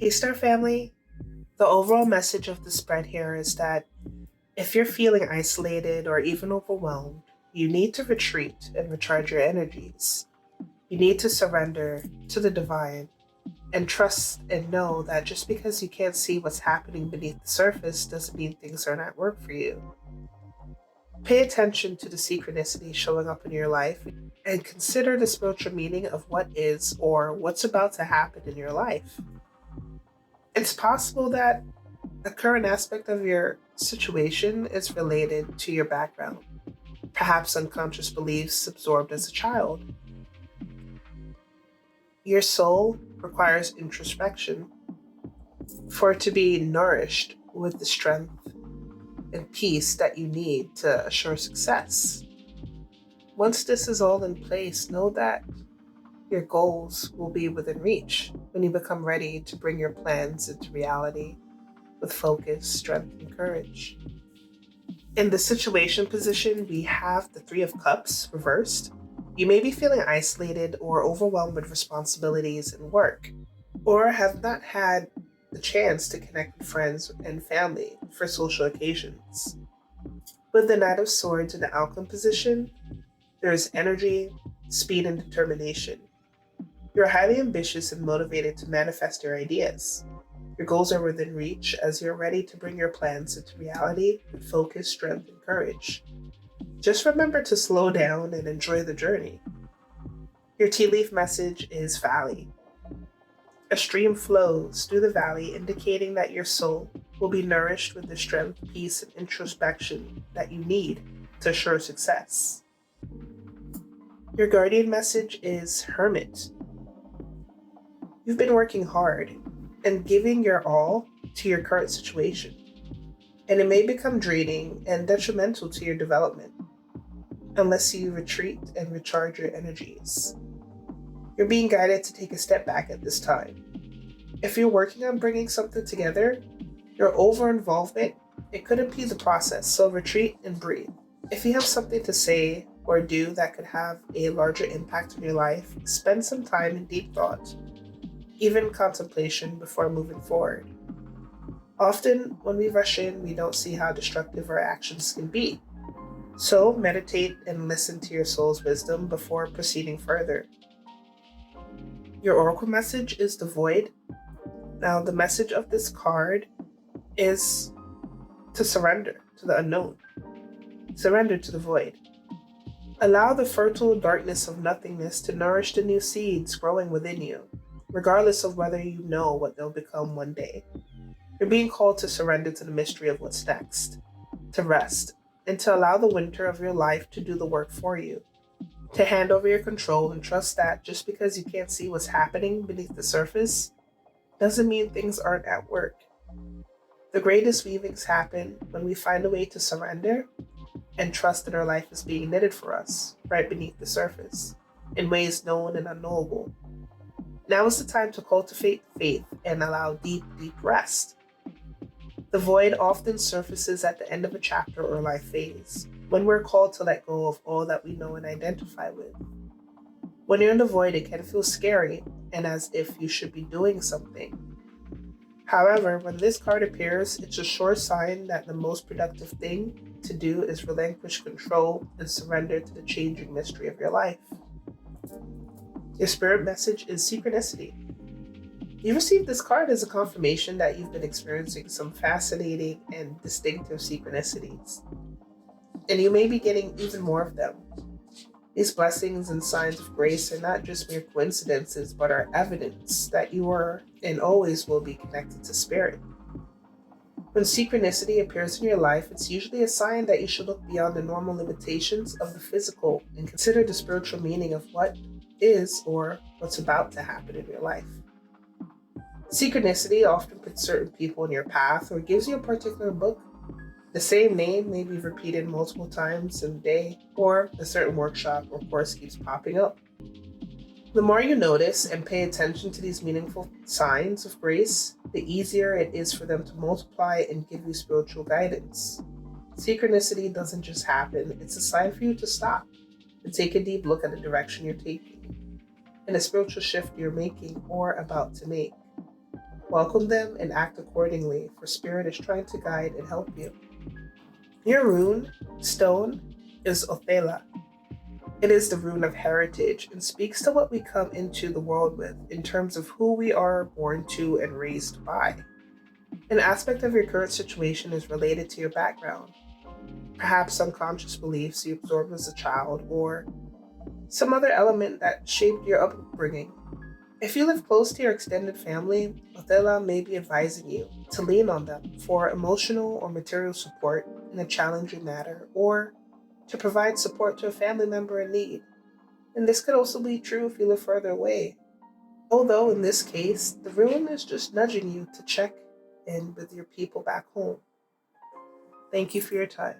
Hey, Star Family. The overall message of the spread here is that if you're feeling isolated or even overwhelmed, you need to retreat and recharge your energies. You need to surrender to the divine and trust and know that just because you can't see what's happening beneath the surface doesn't mean things aren't at work for you. Pay attention to the synchronicity showing up in your life and consider the spiritual meaning of what is or what's about to happen in your life. It's possible that a current aspect of your situation is related to your background, perhaps unconscious beliefs absorbed as a child. Your soul requires introspection for it to be nourished with the strength and peace that you need to assure success. Once this is all in place, know that your goals will be within reach when you become ready to bring your plans into reality with focus, strength, and courage. In the situation position, we have the Three of Cups reversed. You may be feeling isolated or overwhelmed with responsibilities and work, or have not had the chance to connect with friends and family for social occasions. With the Knight of Swords in the outcome position, there is energy, speed, and determination. You're highly ambitious and motivated to manifest your ideas. Your goals are within reach as you're ready to bring your plans into reality with focus, strength, and courage. Just remember to slow down and enjoy the journey. Your tea leaf message is valley. A stream flows through the valley, indicating that your soul will be nourished with the strength, peace, and introspection that you need to assure success. Your guardian message is hermit. You've been working hard and giving your all to your current situation, and it may become draining and detrimental to your development unless you retreat and recharge your energies. You're being guided to take a step back at this time. If you're working on bringing something together, your over involvement, it could impede the process, so retreat and breathe. If you have something to say or do that could have a larger impact on your life, spend some time in deep thought, even contemplation before moving forward. Often, when we rush in, we don't see how destructive our actions can be. So, meditate and listen to your soul's wisdom before proceeding further. Your oracle message is the void. Now, the message of this card is to surrender to the unknown, surrender to the void. Allow the fertile darkness of nothingness to nourish the new seeds growing within you, regardless of whether you know what they'll become one day. You're being called to surrender to the mystery of what's next, to rest, and to allow the winter of your life to do the work for you, to hand over your control and trust that just because you can't see what's happening beneath the surface doesn't mean things aren't at work. The greatest weavings happen when we find a way to surrender and trust that our life is being knitted for us right beneath the surface in ways known and unknowable. Now is the time to cultivate faith and allow deep, deep rest. The void often surfaces at the end of a chapter or life phase, when we're called to let go of all that we know and identify with. When you're in the void, it can feel scary and as if you should be doing something. However, when this card appears, it's a sure sign that the most productive thing to do is relinquish control and surrender to the changing mystery of your life. Your spirit message is synchronicity. You received this card as a confirmation that you've been experiencing some fascinating and distinctive synchronicities, and you may be getting even more of them. These blessings and signs of grace are not just mere coincidences, but are evidence that you are and always will be connected to spirit. When synchronicity appears in your life, it's usually a sign that you should look beyond the normal limitations of the physical and consider the spiritual meaning of what is or what's about to happen in your life. Synchronicity often puts certain people in your path or gives you a particular book. The same name may be repeated multiple times in a day, or a certain workshop or course keeps popping up. The more you notice and pay attention to these meaningful signs of grace, the easier it is for them to multiply and give you spiritual guidance. Synchronicity doesn't just happen, it's a sign for you to stop and take a deep look at the direction you're taking and a spiritual shift you're making or about to make. Welcome them and act accordingly, for Spirit is trying to guide and help you. Your rune stone is Othela. It is the rune of heritage and speaks to what we come into the world with in terms of who we are born to and raised by. An aspect of your current situation is related to your background, perhaps unconscious beliefs you absorbed as a child or some other element that shaped your upbringing. If you live close to your extended family, Othella may be advising you to lean on them for emotional or material support in a challenging matter or to provide support to a family member in need. And this could also be true if you live further away. Although in this case, the rune is just nudging you to check in with your people back home. Thank you for your time.